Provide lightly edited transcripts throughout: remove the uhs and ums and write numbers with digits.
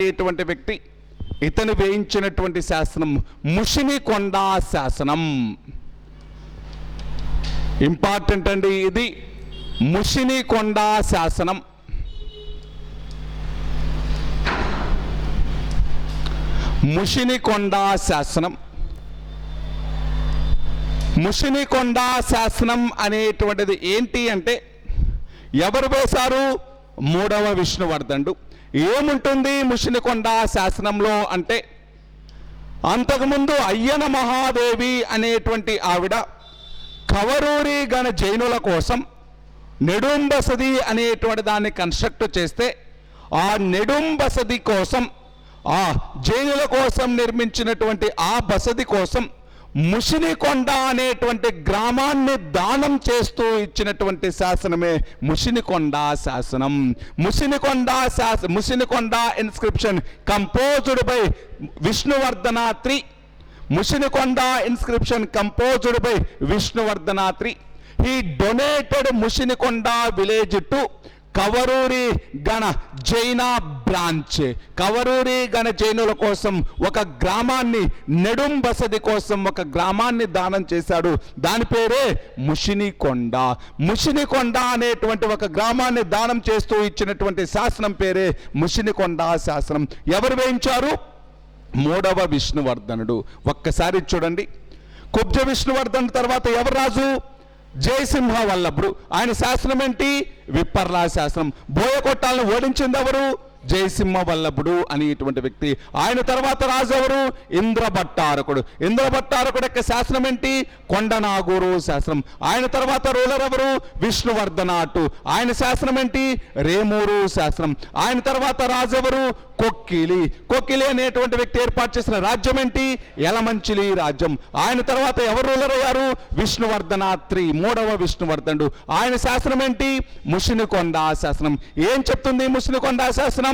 అనేటువంటి వ్యక్తి ఇతను వేయించినటువంటి శాసనం ముషినికొండ శాసనం. ఇంపార్టెంట్ అండి ఇది, ముషినికొండ శాసనం. ముషినికొండ శాసనం. ముషినికొండ శాసనం అనేటువంటిది ఏంటి అంటే ఎవరు వేశారు? మూడవ విష్ణువర్ధనుడు. ఏముంటుంది ముషినికొండ శాసనంలో అంటే, అంతకుముందు అయ్యన మహాదేవి అనేటువంటి ఆవిడ కవరూరి గణ జైనుల కోసం నెడుం బసది అనేటువంటి దాన్ని కన్స్ట్రక్ట్ చేస్తే, ఆ నెడుం బసది కోసం, ఆ జైనుల కోసం నిర్మించినటువంటి ఆ బసది కోసం ముషినికొండ అనేటువంటి గ్రామాన్ని దానం చేస్తూ ఇచ్చినటువంటి శాసనమే ముషినికొండ శాసనం. Mushinikonda inscription composed by Vishnuvardhana III. Mushinikonda inscription composed by Vishnuvardhana III. He donated Mushinikonda village to Kavaruri Gana Jaina branch. కవరూరి గణ జైనుల కోసం ఒక గ్రామాన్ని, నెడుం బసది కోసం ఒక గ్రామాన్ని దానం చేశాడు. దాని పేరే ముషినికొండ. ముషినికొండ అనేటువంటి ఒక గ్రామాన్ని దానం చేస్తూ ఇచ్చినటువంటి శాసనం పేరే ముషినికొండ శాసనం. ఎవరు వేయించారు? మూడవ విష్ణువర్ధనుడు. ఒక్కసారి చూడండి, కుబ్జ విష్ణువర్ధనుడు తర్వాత ఎవరు రాజు? జయసింహ వల్లభుడు. ఆయన శాసనం ఏంటి? విప్పర్లా శాసనం. బోయకొట్టాలను ఓడించింది ఎవరు? జయసింహ వల్లభుడు అనేటువంటి వ్యక్తి. ఆయన తర్వాత రాజు ఎవరు? ఇంద్రభట్టారకుడు. ఇంద్రభట్టారకుడు యొక్క శాసనం ఏంటి? కొండనాగూరు శాసనం. ఆయన తర్వాత రూలర్ ఎవరు? విష్ణువర్ధన II. ఆయన శాసనం ఏంటి? రేమూరు శాసనం. ఆయన తర్వాత రాజు ఎవరు? కొక్కిలి. కొక్కిలి అనేటువంటి వ్యక్తి ఏర్పాటు చేసిన రాజ్యం ఏంటి? యలమంచిలి రాజ్యం. ఆయన తర్వాత ఎవరు రూలర్ అయ్యారు? విష్ణువర్ధన III, మూడవ విష్ణువర్ధనుడు. ఆయన శాసనం ఏంటి? ముషినికొండ శాసనం. ఏం చెప్తుంది ముషినికొండ శాసనం?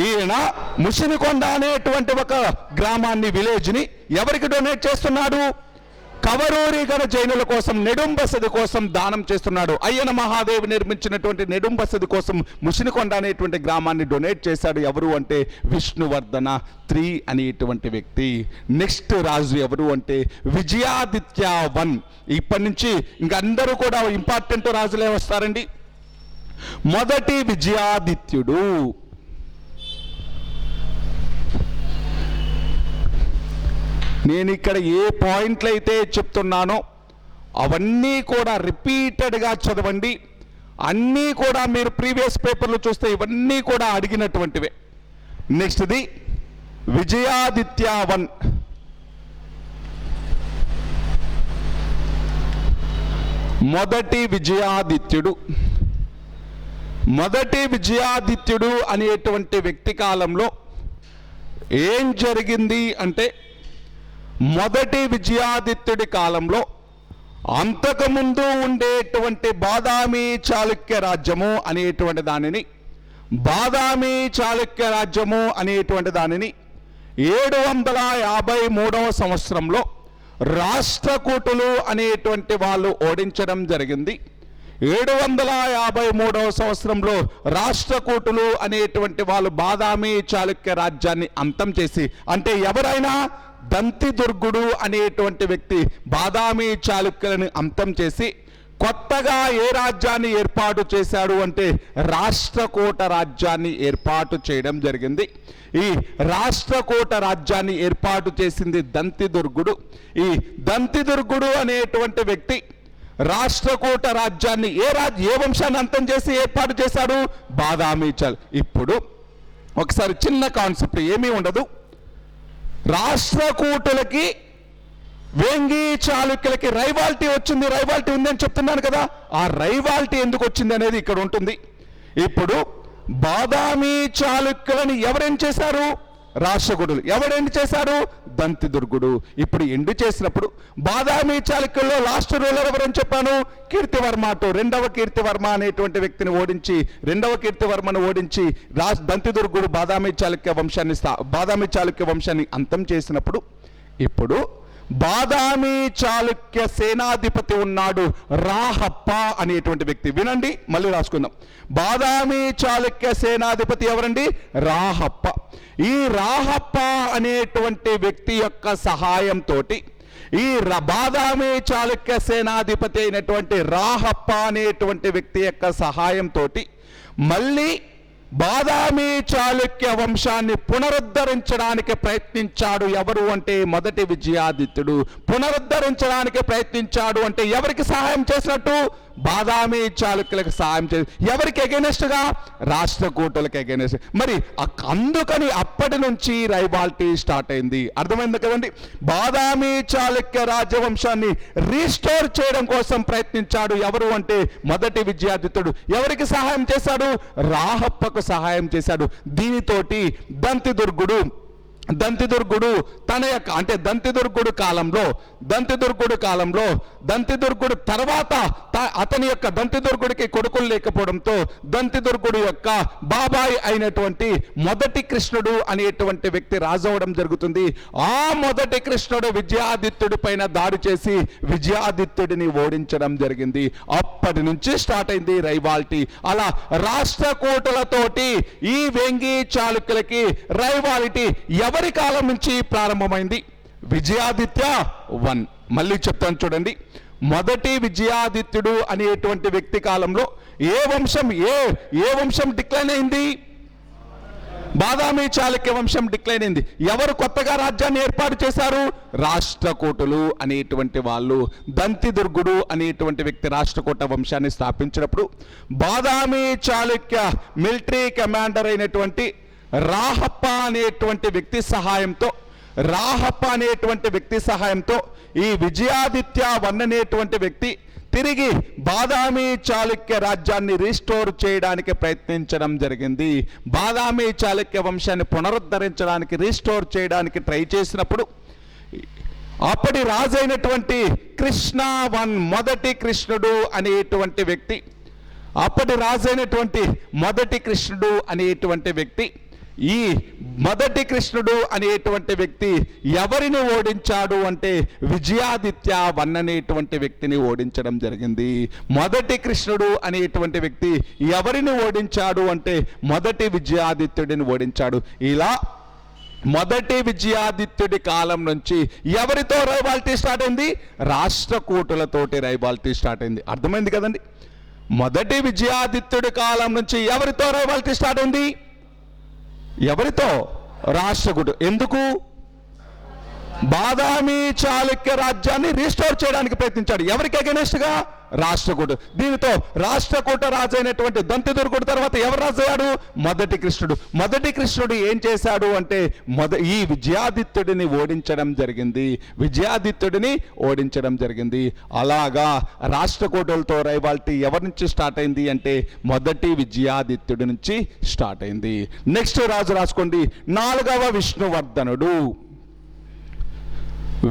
ఈయన ముషినికొండ అనేటువంటి ఒక గ్రామాన్ని, విలేజ్ని ఎవరికి డొనేట్ చేస్తున్నాడు? కవరూరి గణ జైనుల కోసం, నెడుం బసది కోసం దానం చేస్తున్నాడు. అయ్యన మహాదేవి నిర్మించినటువంటి నెడుం బసది కోసం ముషినికొండ అనేటువంటి గ్రామాన్ని డొనేట్ చేశాడు. ఎవరు అంటే విష్ణువర్ధన III అనేటువంటి వ్యక్తి. నెక్స్ట్ రాజు ఎవరు అంటే విజయాదిత్య I. ఇప్పటి నుంచి ఇంక అందరూ కూడా ఇంపార్టెంట్ రాజులే వస్తారండి. మొదటి విజయాదిత్యుడు. నేను ఇక్కడ ఏ పాయింట్లు అయితే చెప్తున్నానో అవన్నీ కూడా రిపీటెడ్గా చదవండి. అన్నీ కూడా మీరు ప్రీవియస్ పేపర్లు చూస్తే ఇవన్నీ కూడా అడిగినటువంటివే. నెక్స్ట్ది విజయాదిత్య I. మొదటి విజయాదిత్యుడు. మొదటి విజయాదిత్యుడు అనేటువంటి వ్యక్తి కాలంలో ఏం జరిగింది అంటే, మొదటి విజయాదిత్యుడి కాలంలో అంతకుముందు ఉండేటువంటి బాదామి చాళుక్య రాజ్యము అనేటువంటి దానిని, బాదామి చాళుక్య రాజ్యము అనేటువంటి దానిని 753వ సంవత్సరంలో రాష్ట్రకూటులు అనేటువంటి వాళ్ళు ఓడించడం జరిగింది. 753వ సంవత్సరంలో రాష్ట్రకూటులు అనేటువంటి వాళ్ళు బాదామి చాళుక్య రాజ్యాన్ని అంతం చేసి, అంటే ఎవరైనా దంతిదుర్గుడు అనేటువంటి వ్యక్తి బాదామి చాళుక్యులను అంతం చేసి కొత్తగా ఏ రాజ్యాన్ని ఏర్పాటు చేశాడు అంటే రాష్ట్రకూట రాజ్యాన్ని ఏర్పాటు చేయడం జరిగింది. ఈ రాష్ట్రకూట రాజ్యాన్ని ఏర్పాటు చేసింది దంతిదుర్గుడు. ఈ దంతిదుర్గుడు అనేటువంటి వ్యక్తి రాష్ట్రకూట రాజ్యాన్ని ఏ వంశాన్ని అంతం చేసి ఏర్పాటు చేశాడు? బాదామి చాళు. ఇప్పుడు ఒకసారి చిన్న కాన్సెప్ట్, ఏమీ ఉండదు. రాష్ట్రకూటులకి వేంగి చాళుక్యులకి రైవాల్టీ వచ్చింది. రైవాల్టీ ఉందని చెప్తున్నాను కదా, ఆ రైవాల్టీ ఎందుకు వచ్చింది అనేది ఇక్కడ ఉంటుంది. ఇప్పుడు బాదామి చాళుక్యులని ఎవరేం చేశారు? రాష్ట్రకూటులు. ఎవరెండు చేశారు? దంతిదుర్గుడు. ఇప్పుడు ఎండు చేసినప్పుడు బాదామి చాళుక్యుల్లో లాస్ట్ రూలర్ ఎవరని చెప్పాను? కీర్తివర్మ II. రెండవ కీర్తివర్మ అనేటువంటి వ్యక్తిని ఓడించి, రెండవ కీర్తివర్మను ఓడించి దంతిదుర్గుడు బాదామి చాళుక్య వంశాన్ని అంతం చేసినప్పుడు ఇప్పుడు బాదామి చాళుక్య సేనాధిపతి ఉన్నాడు రాహప్ప అనేటువంటి వ్యక్తి. వినండి, మళ్ళీ రాసుకుందాం. బాదామి చాళుక్య సేనాధిపతి ఎవరండి? రాహప్ప. ఈ రాహప్ప అనేటువంటి వ్యక్తి యొక్క సహాయంతో, ఈ బాదామి చాళుక్య సేనాధిపతి అయినటువంటి రాహప్ప అనేటువంటి వ్యక్తి యొక్క సహాయంతో మళ్ళీ బాదామి చాళుక్య వంశాన్ని పునరుద్ధరించడానికి ప్రయత్నించాడు. ఎవరు అంటే మొదటి విజయాదిత్యుడు. పునరుద్ధరించడానికి ప్రయత్నించాడు అంటే ఎవరికి సహాయం చేసినట్టు? బాదామి చాళుక్యులకు సహాయం చేసి. ఎవరికి ఎగెనెస్ట్ గా? రాష్ట్రకూటులకు ఎగెనెస్ట్. మరి అందుకని అప్పటి నుంచి రైవాల్టీ స్టార్ట్ అయింది. అర్థమైంది కదండి? బాదామి చాళుక్య రాజవంశాన్ని రీస్టోర్ చేయడం కోసం ప్రయత్నించాడు. ఎవరు అంటే మొదటి విజయాదిత్యుడు. ఎవరికి సహాయం చేశాడు? రాహప్పకు సహాయం చేశాడు. దీనితోటి దంతిదుర్గుడు తన యొక్క అంటే దంతిదుర్గుడు కాలంలో దంతిదుర్గుడు తర్వాత అతని యొక్క దంతిదుర్గుడికి కొడుకులు లేకపోవడంతో దంతిదుర్గుడు యొక్క బాబాయ్ అయినటువంటి మొదటి కృష్ణుడు అనేటువంటి వ్యక్తి రాజవడం జరుగుతుంది. ఆ మొదటి కృష్ణుడు విజయాదిత్యుడి పైన దాడి చేసి విజయాదిత్యుడిని ఓడించడం జరిగింది. అప్పటి నుంచి స్టార్ట్ అయింది రైవాల్టీ. అలా రాష్ట్రకూటులతోటి ఈ వేంగి చాళుక్యులకి రైవాలిటీ ఎవరి కాలం నుంచి ప్రారంభమైంది? విజయాదిత్య 1. మళ్ళీ చెప్తాను చూడండి. మొదటి విజయాదిత్యుడు అనేటువంటి వ్యక్తి కాలంలో ఏ వంశం డిక్లైన్ అయింది? బాదామి చాళుక్య వంశం డిక్లైన్ అయింది. ఎవరు కొత్తగా రాజ్యాన్ని ఏర్పాటు చేశారు? రాష్ట్రకూటులు అనేటువంటి వాళ్ళు. దంతిదుర్గుడు అనేటువంటి వ్యక్తి రాష్ట్రకూట వంశాన్ని స్థాపించినప్పుడు బాదామి చాళుక్య మిలిటరీ కమాండర్ అయినటువంటి రాహప్ప అనేటువంటి వ్యక్తి సహాయంతో ఈ విజయాదిత్య 1 అనేటువంటి వ్యక్తి తిరిగి బాదామి చాళుక్య రాజ్యాన్ని రీస్టోర్ చేయడానికి ప్రయత్నించడం జరిగింది. బాదామి చాళుక్య వంశాన్ని పునరుద్ధరించడానికి రీస్టోర్ చేయడానికి ట్రై చేసినప్పుడు అప్పటి రాజైనటువంటి కృష్ణ 1 మొదటి కృష్ణుడు అనేటువంటి వ్యక్తి ఈ మొదటి కృష్ణుడు అనేటువంటి వ్యక్తి ఎవరిని ఓడించాడు అంటే విజయాదిత్య 1 అనేటువంటి వ్యక్తిని ఓడించడం జరిగింది. మొదటి కృష్ణుడు అనేటువంటి వ్యక్తి ఎవరిని ఓడించాడు అంటే మొదటి విజయాదిత్యుడిని ఓడించాడు. ఇలా మొదటి విజయాదిత్యుడి కాలం నుంచి ఎవరితో రైవాల్టీ స్టార్ట్ అయింది? రాష్ట్రకూటులతోటి రైవాల్టీ స్టార్ట్ అయింది. అర్థమైంది కదండి? మొదటి విజయాదిత్యుడి కాలం నుంచి ఎవరితో రైవాల్టీ స్టార్ట్ అయింది? ఎవరితో? రాష్ట్రకూటు. ఎందుకు? బాదామి చాళుక్య రాజ్యాన్ని రీస్టోర్ చేయడానికి ప్రయత్నించాడు. ఎవరికి అగెనెస్ట్ గా? రాష్ట్రకూటు. దీనితో రాష్ట్రకూట రాజు అయినటువంటి దంతిదుర్గుడు తర్వాత ఎవరు రాజయ్యాడు? మొదటి కృష్ణుడు. మొదటి కృష్ణుడు ఏం చేశాడు అంటే ఈ విజయాదిత్యుడిని ఓడించడం జరిగింది. అలాగా రాష్ట్రకూటులతో రైవాల్టీ ఎవరి నుంచి స్టార్ట్ అయింది అంటే మొదటి విజయాదిత్యుడి నుంచి స్టార్ట్ అయింది. నెక్స్ట్ రాజు రాసుకోండి, 4వ విష్ణువర్ధనుడు.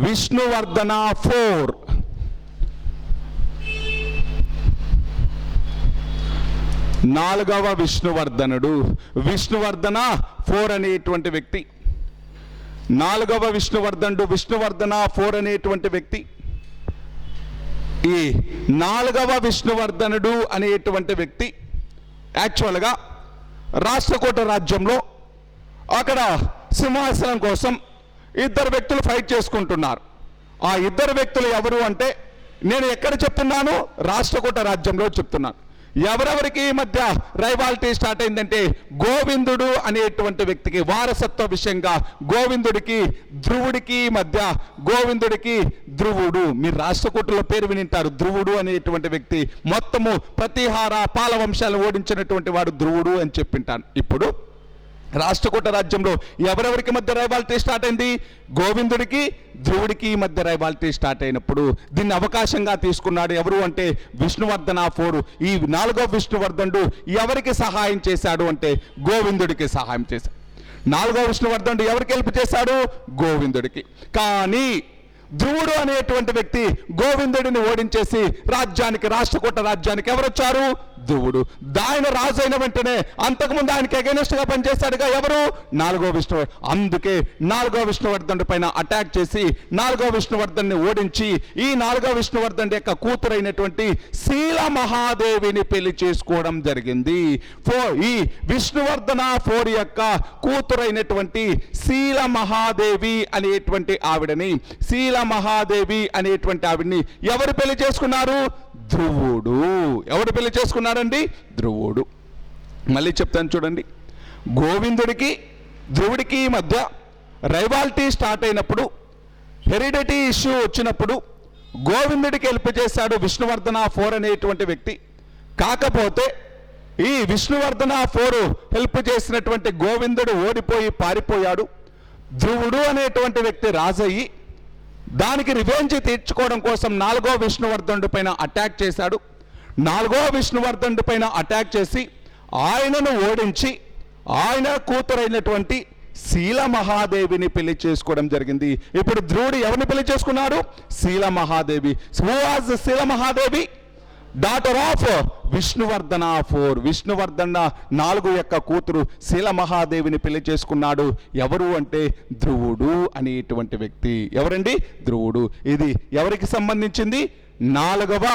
విష్ణువర్ధన 4. నాలుగవ విష్ణువర్ధనుడు. విష్ణువర్ధన 4 అనేటువంటి వ్యక్తి. 4వ విష్ణువర్ధన 4 అనేటువంటి వ్యక్తి. ఈ 4వ విష్ణువర్ధనుడు అనేటువంటి వ్యక్తి యాక్చువల్గా రాష్ట్రకూట రాజ్యంలో అక్కడ సింహాసనం కోసం 2 వ్యక్తులు ఫైట్ చేసుకుంటున్నారు. ఆ 2 వ్యక్తులు ఎవరు అంటే నేను ఎక్కడ చెప్తున్నాను? రాష్ట్రకూట రాజ్యంలో చెప్తున్నాను. ఎవరెవరికి మధ్య రైవాల్టీ స్టార్ట్ అయిందంటే గోవిందుడు అనేటువంటి వ్యక్తికి వారసత్వ విషయంగా గోవిందుడికి ధ్రువుడు. మీరు రాష్ట్రకూటుల పేరు వినింటారు. ధ్రువుడు అనేటువంటి వ్యక్తి మొత్తము ప్రతిహార పాల వంశాలను ఓడించినటువంటి వాడు ధ్రువుడు అని చెప్పింటాను. ఇప్పుడు రాష్ట్రకూట రాజ్యంలో ఎవరెవరికి మధ్య రైవాల్టీ స్టార్ట్ అయింది? గోవిందుడికి ధ్రువుడికి మధ్య రైవాల్టీ స్టార్ట్ అయినప్పుడు దీన్ని అవకాశంగా తీసుకున్నాడు ఎవరు అంటే విష్ణువర్ధన 4. ఈ 4వ విష్ణువర్ధనుడు ఎవరికి సహాయం చేశాడు అంటే గోవిందుడికి సహాయం చేశాడు. 4వ విష్ణువర్ధనుడు ఎవరికి హెల్ప్ చేశాడు? గోవిందుడికి. కానీ ధ్రువుడు అనేటువంటి వ్యక్తి గోవిందుడిని ఓడించేసి రాష్ట్రకూట రాజ్యానికి ఎవరు వచ్చారు? ధ్రువుడు. ఆయన రాజు అయిన వెంటనే అంతకుముందు ఆయనకి అగైనెస్ట్ గా పనిచేశాడుగా ఎవరు? 4వ విష్ణువర్ధన్. అందుకే 4వ విష్ణువర్ధన్ పైన అటాక్ చేసి 4వ విష్ణువర్ధన్ని ఓడించి ఈ 4వ విష్ణువర్ధన్ యొక్క కూతురైనటువంటి శీల మహాదేవిని పెళ్లి చేసుకోవడం జరిగింది. ఈ విష్ణువర్ధన 4 యొక్క కూతురైనటువంటి శీల మహాదేవి అనేటువంటి ఆవిడని ఎవరు పెళ్లి చేసుకున్నారు? ధ్రువుడు. ఎవడు పెళ్లి చేసుకున్నాడండి? ధ్రువుడు. మళ్ళీ చెప్తాను చూడండి. గోవిందుడికి ధ్రువుడికి మధ్య రైవాలిటీ స్టార్ట్ అయినప్పుడు, హెరిడిటీ ఇష్యూ వచ్చినప్పుడు గోవిందుడికి హెల్ప్ చేశాడు విష్ణువర్ధన 4 అనేటువంటి వ్యక్తి. కాకపోతే ఈ విష్ణువర్ధన 4 హెల్ప్ చేసినటువంటి గోవిందుడు ఓడిపోయి పారిపోయాడు. ధ్రువుడు అనేటువంటి వ్యక్తి రాజయ్యి దానికి రివెంజ్ తీర్చుకోవడం కోసం 4వ విష్ణువర్ధనుడి పైన అటాక్ చేశాడు. 4వ విష్ణువర్ధనుడి పైన అటాక్ చేసి ఆయనను ఓడించి ఆయన కూతురైనటువంటి శీల మహాదేవిని పెళ్లి చేసుకోవడం జరిగింది. ఇప్పుడు ధ్రువుడు ఎవరిని పెళ్లి చేసుకున్నాడు? శీల మహాదేవి. Who was Sheela Mahadevi? Daughter of Vishnuvardhana 4. Vishnuvardhana 4 యొక్క కూతురు శీల మహాదేవిని పెళ్లి చేసుకున్నాడు. ఎవరు అంటే ధ్రువుడు అనేటువంటి వ్యక్తి. ఎవరండి? ధ్రువుడు. ఇది ఎవరికి సంబంధించింది? 4వ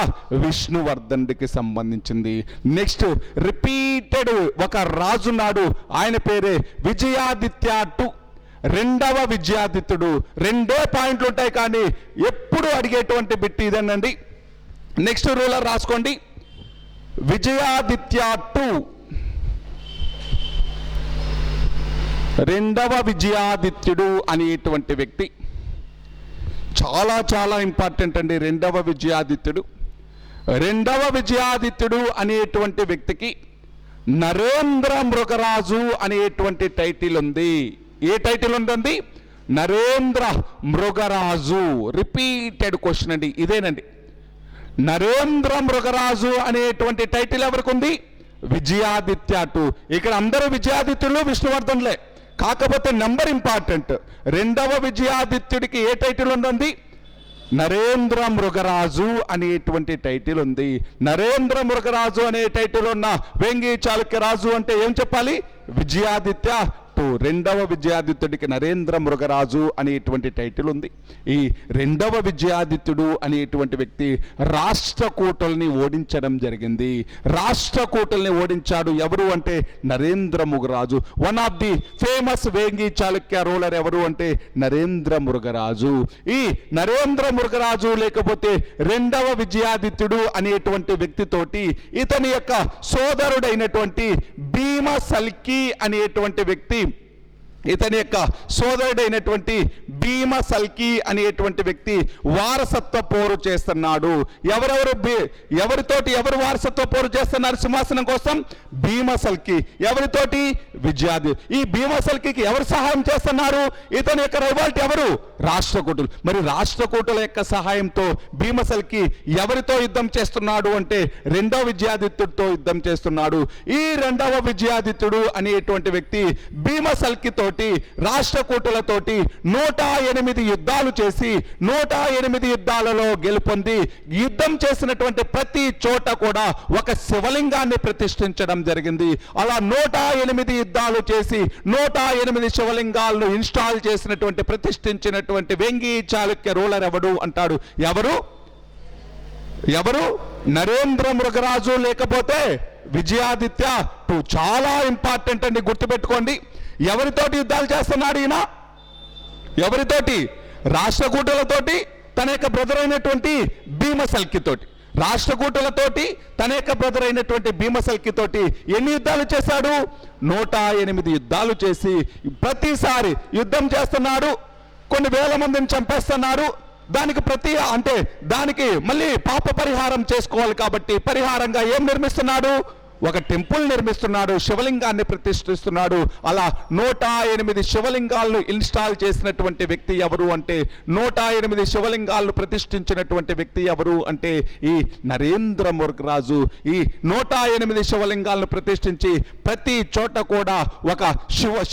విష్ణువర్ధనుడికి సంబంధించింది. నెక్స్ట్ రిపీటెడ్ ఒక రాజున్నాడు, ఆయన పేరే విజయాదిత్య 2. 2వ విజయాదిత్యుడు. 2 పాయింట్లు ఉంటాయి కానీ ఎప్పుడు అడిగేటువంటి బిట్ ఇదేనండి. నెక్స్ట్ రూలర్ రాసుకోండి. విజయాదిత్య 2. 2వ విజయాదిత్యుడు అనేటువంటి వ్యక్తి చాలా చాలా ఇంపార్టెంట్ అండి. 2వ విజయాదిత్యుడు. 2వ విజయాదిత్యుడు అనేటువంటి వ్యక్తికి నరేంద్ర మృగరాజు అనేటువంటి టైటిల్ ఉంది. ఏ టైటిల్ ఉందండి? నరేంద్ర మృగరాజు. రిపీటెడ్ క్వశ్చన్ అండి ఇదేనండి. నరేంద్ర మృగరాజు అనేటువంటి టైటిల్ ఎవరికి ఉంది? విజయాదిత్య 2. ఇక్కడ అందరూ విజయాదిత్యులు విష్ణువర్ధన్లే, కాకపోతే నెంబర్ ఇంపార్టెంట్. 2వ విజయాదిత్యుడికి ఏ టైటిల్ ఉందండి? నరేంద్ర మృగరాజు అనేటువంటి టైటిల్ ఉంది. నరేంద్ర మృగరాజు అనే టైటిల్ ఉన్న వేంగి చాళుక్య రాజు అంటే ఏం చెప్పాలి? విజయాదిత్య 2. 2వ విజయాదిత్యుడికి నరేంద్ర మృగరాజు అనేటువంటి టైటిల్ ఉంది. ఈ 2వ విజయాదిత్యుడు అనేటువంటి వ్యక్తి రాష్ట్రకూటుల్ని ఓడించడం జరిగింది. రాష్ట్రకూటుల్ని ఓడించాడు. ఎవరు అంటే Narendra Mrigaraju. One of the famous Vengi Chalukya ruler ఎవరు అంటే నరేంద్ర మృగరాజు. ఈ నరేంద్ర మృగరాజు లేకపోతే 2వ విజయాదిత్యుడు అనేటువంటి వ్యక్తితోటి ఇతని యొక్క సోదరుడైనటువంటి భీమసల్కి అనేటువంటి వ్యక్తి, ఇతని యొక్క సోదరుడైనటువంటి భీమసల్కి అనేటువంటి వ్యక్తి వారసత్వ పోరు చేస్తున్నాడు. ఎవరితోటి ఎవరు వారసత్వ పోరు చేస్తున్నారు సింహాసనం కోసం? భీమసల్కి. ఎవరితోటి? విజయాది. ఈ భీమసల్కి ఎవరు సహాయం చేస్తున్నారు? ఇతని యొక్క రైవాల్టీ ఎవరు? రాష్ట్రకూటులు. మరి రాష్ట్రకూటుల యొక్క సహాయంతో భీమసల్కి ఎవరితో యుద్ధం చేస్తున్నాడు అంటే 2వ విజయాదిత్యుడితో యుద్ధం చేస్తున్నాడు. ఈ 2వ విజయాదిత్యుడు అనేటువంటి వ్యక్తి భీమసల్కి తోటి రాష్ట్రకూటులతోటి 108 యుద్ధాలు చేసి 108 యుద్ధాలలో గెలుపొంది యుద్ధం చేసినటువంటి ప్రతి చోట కూడా ఒక శివలింగాన్ని ప్రతిష్ఠించడం జరిగింది. అలా 108 యుద్ధాలు చేసి 108 శివలింగాలను ఇన్స్టాల్ చేసినటువంటి ప్రతిష్ఠించినటువంటి వేంగి చాళుక్య రూలర్ ఎవడు అంటాడు? ఎవరు? నరేంద్ర మృగరాజు లేకపోతే విజయాదిత్య 2. చాలా ఇంపార్టెంట్ అండి, గుర్తుపెట్టుకోండి. ఎవరితోటి యుద్ధాలు చేస్తున్నాడు ఈయన? ఎవరితోటి? రాష్ట్రకూటులతోటి, తన యొక్క బ్రదర్ అయినటువంటి భీమసల్కి తోటి. రాష్ట్రకూటులతోటి, తన యొక్క బ్రదర్ అయినటువంటి భీమసల్కి తోటి ఎన్ని యుద్ధాలు చేశాడు? 108 యుద్ధాలు చేసి ప్రతిసారి యుద్ధం చేస్తున్నాడు. కొన్ని వేల మందిని చంపేస్తున్నారు. దానికి మళ్ళీ పాప పరిహారం చేసుకోవాలి కాబట్టి పరిహారంగా ఏం నిర్మిస్తున్నాడు? ఒక టెంపుల్ నిర్మిస్తున్నాడు, శివలింగాన్ని ప్రతిష్ఠిస్తున్నాడు. అలా 108 శివలింగాలను ఇన్స్టాల్ చేసినటువంటి వ్యక్తి ఎవరు అంటే, 108 శివలింగాలను ప్రతిష్ఠించినటువంటి వ్యక్తి ఎవరు అంటే ఈ నరేంద్ర మురుగరాజు. ఈ 108 శివలింగాలను ప్రతిష్ఠించి ప్రతి చోట కూడా ఒక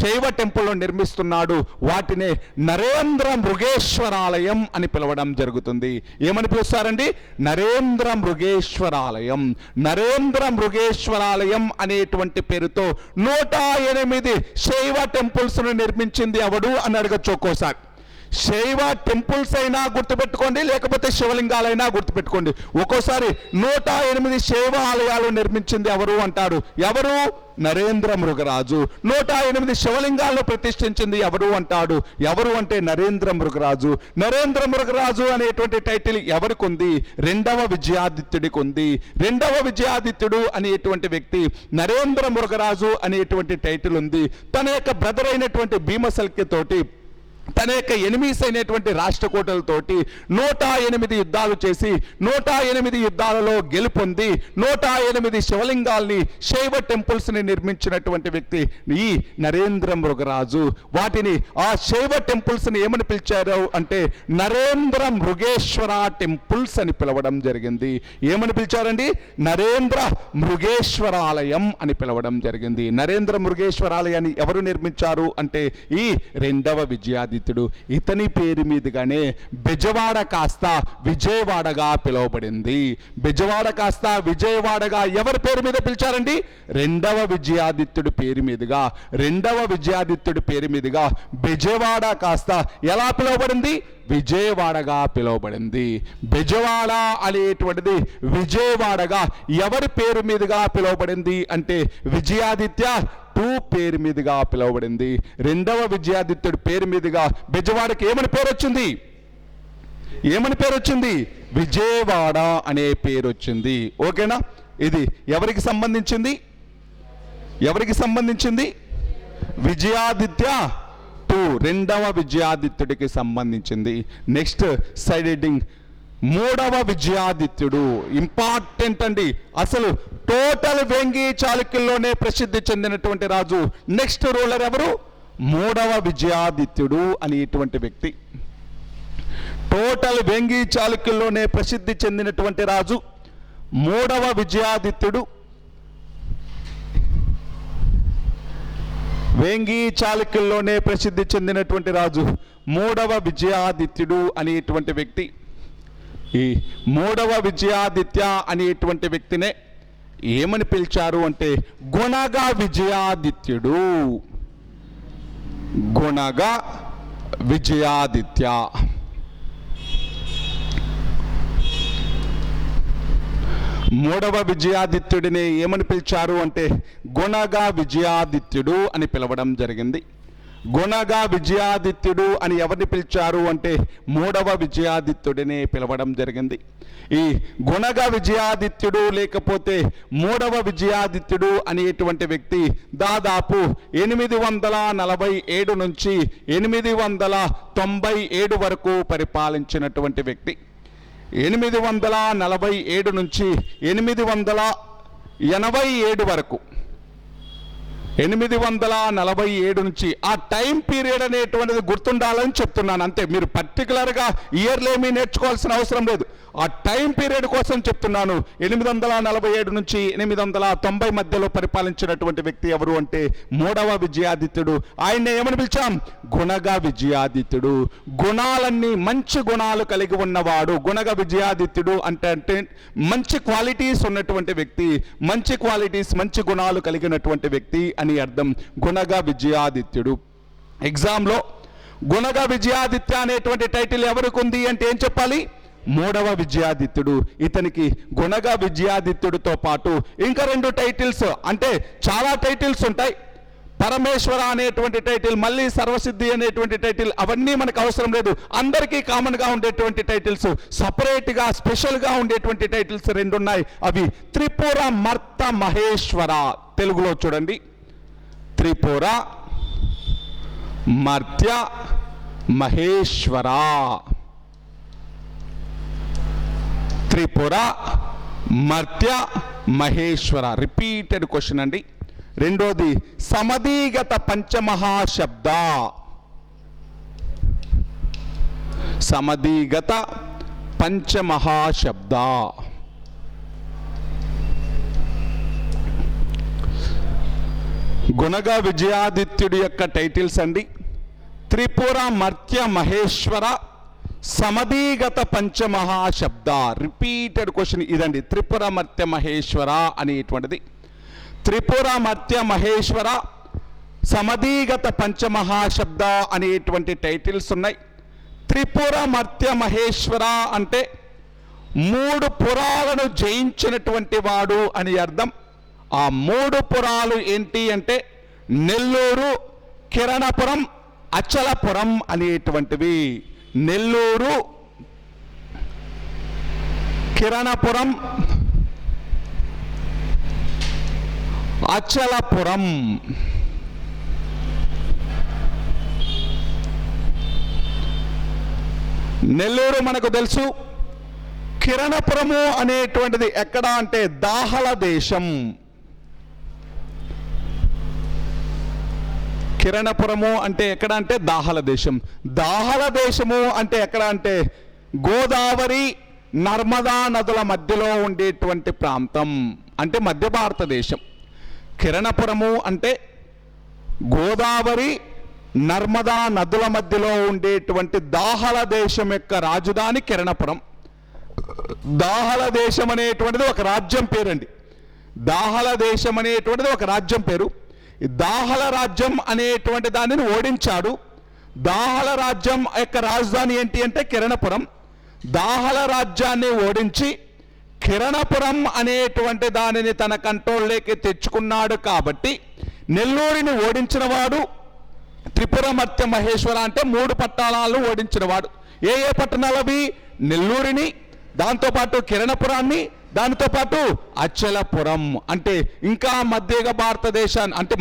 శైవ టెంపుల్ నిర్మిస్తున్నాడు. వాటినే నరేంద్ర మృగేశ్వరాలయం అని పిలవడం జరుగుతుంది. ఏమని పిలుస్తారండి? నరేంద్ర మృగేశ్వరాలయం. నరేంద్ర మృగేశ్వరాలయం అనేటువంటి పేరుతో 108 శైవ టెంపుల్స్ ను నిర్మించింది ఎవడు అని అడగచ్చు ఒక్కోసారి. శైవ టెంపుల్స్ అయినా గుర్తుపెట్టుకోండి, లేకపోతే శివలింగాలైనా గుర్తుపెట్టుకోండి. ఒక్కోసారి 108 శైవ ఆలయాలు నిర్మించింది ఎవరు అంటాడు. ఎవరు? నరేంద్ర మృగరాజు. 108 శివలింగాలను ప్రతిష్ఠించింది ఎవరు అంటాడు. ఎవరు అంటే నరేంద్ర మృగరాజు. నరేంద్ర మృగరాజు అనేటువంటి టైటిల్ ఎవరికి ఉంది? రెండవ విజయాదిత్యుడికి ఉంది. రెండవ విజయాదిత్యుడు అనేటువంటి వ్యక్తి నరేంద్ర మృగరాజు అనేటువంటి టైటిల్ ఉంది. తన యొక్క బ్రదర్ అయినటువంటి భీమసల్కి తోటి, తన యొక్క ఎనిమీస్ అయినటువంటి రాష్ట్రకూటలతోటి 108 యుద్ధాలు చేసి 108 యుద్ధాలలో గెలుపొంది 108 శివలింగాల్ని, శైవ టెంపుల్స్ ని నిర్మించినటువంటి వ్యక్తి ఈ నరేంద్ర మృగరాజు. వాటిని ఆ శైవ టెంపుల్స్ ని ఏమని పిలిచారు అంటే నరేంద్ర మృగేశ్వర టెంపుల్స్ అని పిలవడం జరిగింది. ఏమని పిలిచారండి? నరేంద్ర మృగేశ్వరాలయం అని పిలవడం జరిగింది. నరేంద్ర మృగేశ్వరాలయాన్ని ఎవరు నిర్మించారు అంటే ఈ రెండవ విజయాదిత్యుడు. ఇతని పేరు మీదుగానే బెజవాడ కాస్త విజయవాడగా పిలువబడింది. బెజవాడ కాస్త విజయవాడగా ఎవరి పేరు మీద పిలిచారండి? రెండవ విజయాదిత్యుడి పేరు మీదుగా. రెండవ విజయాదిత్యుడి పేరు మీదుగా బెజవాడ కాస్త ఎలా పిలువబడింది? విజయవాడగా పిలువబడింది. బెజవాడ అనేటువంటిది విజయవాడగా ఎవరి పేరు మీదుగా పిలువబడింది అంటే విజయాదిత్య 2 పేరు మీదుగా పిలువబడింది. రెండవ విజయాదిత్యుడి పేరు మీదుగా బెజవాడకి ఏమని పేరు వచ్చింది? ఏమని పేరు వచ్చింది? విజయవాడ అనే పేరు వచ్చింది. ఓకేనా? ఇది ఎవరికి సంబంధించింది? ఎవరికి సంబంధించింది? విజయాదిత్య 2, రెండవ విజయాదిత్యుడికి సంబంధించింది. నెక్స్ట్ సైడ్ హెడ్డింగ్, మూడవ విజయాదిత్యుడు. ఇంపార్టెంట్ అండి. అసలు టోటల్ వేంగి చాళుక్యుల్లోనే ప్రసిద్ధి చెందినటువంటి రాజు. నెక్స్ట్ రూలర్ ఎవరు? మూడవ విజయాదిత్యుడు అనేటువంటి వ్యక్తి. టోటల్ వేంగి చాళుక్యుల్లోనే ప్రసిద్ధి చెందినటువంటి రాజు మూడవ విజయాదిత్యుడు. వేంగి చాళుక్యుల్లోనే ప్రసిద్ధి చెందినటువంటి రాజు మూడవ విజయాదిత్యుడు అనేటువంటి వ్యక్తి. ఈ మూడవ విజయాదిత్య అనేటువంటి వ్యక్తినే ఏమని పిలిచారు అంటే గుణగ విజయాదిత్యుడు. గుణగ విజయాదిత్య. మూడవ విజయాదిత్యుడిని ఏమని పిలిచారు అంటే గుణగ విజయాదిత్యుడు అని పిలవడం జరిగింది. గుణగ విజయాదిత్యుడు అని ఎవరిని పిలిచారు అంటే మూడవ విజయాదిత్యుడిని పిలవడం జరిగింది. ఈ గుణగ విజయాదిత్యుడు లేకపోతే మూడవ విజయాదిత్యుడు అనేటువంటి వ్యక్తి దాదాపు 847 నుంచి 897 వరకు పరిపాలించినటువంటి వ్యక్తి. 847 నుంచి 887 వరకు, 847 నుంచి ఆ టైం పీరియడ్ అనేటువంటిది గుర్తుండాలని చెప్తున్నాను అంతే. మీరు పర్టికులర్గా ఇయర్లు ఏమీ నేర్చుకోవాల్సిన అవసరం లేదు. ఆ టైం పీరియడ్ కోసం చెప్తున్నాను. 847 నుంచి 890 మధ్యలో పరిపాలించినటువంటి వ్యక్తి ఎవరు అంటే మూడవ విజయాదిత్యుడు. ఆయన్ని ఏమని పిలిచాం? గుణగ విజయాదిత్యుడు. గుణాలన్నీ మంచి గుణాలు కలిగి ఉన్నవాడు. గుణగ విజయాదిత్యుడు అంటే మంచి క్వాలిటీస్ ఉన్నటువంటి వ్యక్తి, మంచి క్వాలిటీస్, మంచి గుణాలు కలిగినటువంటి వ్యక్తి అని అర్థం. గుణగ విజయాదిత్యుడు. ఎగ్జామ్లో గుణగ విజయాదిత్య అనేటువంటి టైటిల్ ఎవరికి ఉంది అంటే ఏం చెప్పాలి? మూడవ విజయాదిత్యుడు. ఇతనికి గుణగ విజయాదిత్యుడితో పాటు ఇంకా 2 టైటిల్స్, అంటే చాలా టైటిల్స్ ఉంటాయి. పరమేశ్వర అనేటువంటి టైటిల్, మళ్ళీ సర్వసిద్ధి అనేటువంటి టైటిల్, అవన్నీ మనకు అవసరం లేదు. అందరికీ కామన్గా ఉండేటువంటి టైటిల్స్, సపరేట్గా స్పెషల్గా ఉండేటువంటి టైటిల్స్ 2 ఉన్నాయి. అవి త్రిపుర మర్త మహేశ్వర. తెలుగులో చూడండి, త్రిపుర మర్త్య మహేశ్వర. త్రిపుర మర్త్య మహేశ్వర, రిపీటెడ్ క్వశ్చన్ అండి. రెండోది సమధిగత పంచమహాశబ్ద, సమధిగత పంచమహాశబ్ద. గుణగ విజయాదిత్యుడి యొక్క టైటిల్స్ అండి. త్రిపుర మర్త్య మహేశ్వర సమధిగత పంచమహాశబ్ద, రిపీటెడ్ క్వశ్చన్ ఇదండి. త్రిపుర మర్త్య మహేశ్వర అనేటువంటిది. త్రిపుర మర్త్య మహేశ్వర సమధిగత పంచమహాశబ్ద అనేటువంటి టైటిల్స్ ఉన్నాయి. త్రిపుర మర్త్య మహేశ్వర అంటే 3 పురాలను జయించినటువంటి వాడు అని అర్థం. ఆ 3 పురాలు ఏంటి అంటే నెల్లూరు, కిరణపురం, అచలపురం అనేటువంటివి. నెల్లూరు, కిరణపురం, అచలపురం. నెల్లూరు మనకు తెలుసు. కిరణపురము అనేటువంటిది ఎక్కడ అంటే దాహల దేశం. కిరణపురము అంటే ఎక్కడ అంటే దాహల దేశం. దాహల దేశము అంటే ఎక్కడ అంటే గోదావరి, నర్మదా నదుల మధ్యలో ఉండేటువంటి ప్రాంతం, అంటే మధ్య భారతదేశం. కిరణపురము అంటే గోదావరి, నర్మదా నదుల మధ్యలో ఉండేటువంటి దాహల దేశం యొక్క రాజధాని కిరణపురం. దాహల దేశం అనేటువంటిది ఒక రాజ్యం పేరండి. దాహల దేశం అనేటువంటిది ఒక రాజ్యం పేరు. దాహల రాజ్యం అనేటువంటి దానిని ఓడించాడు. దాహల రాజ్యం యొక్క రాజధాని ఏంటి అంటే కిరణపురం. దాహల రాజ్యాన్ని ఓడించి కిరణపురం అనేటువంటి దానిని తన కంట్రోల్లోకి తెచ్చుకున్నాడు. కాబట్టి నెల్లూరిని ఓడించిన వాడు త్రిపుర మర్త్య మహేశ్వర అంటే 3 పట్టణాలను ఓడించిన వాడు. ఏ ఏ పట్టణాలు అవి? నెల్లూరిని, దాంతోపాటు కిరణపురాన్ని, దానితో పాటు అచలపురం. అంటే ఇంకా మధ్య భారతదేశాన్ని అంటే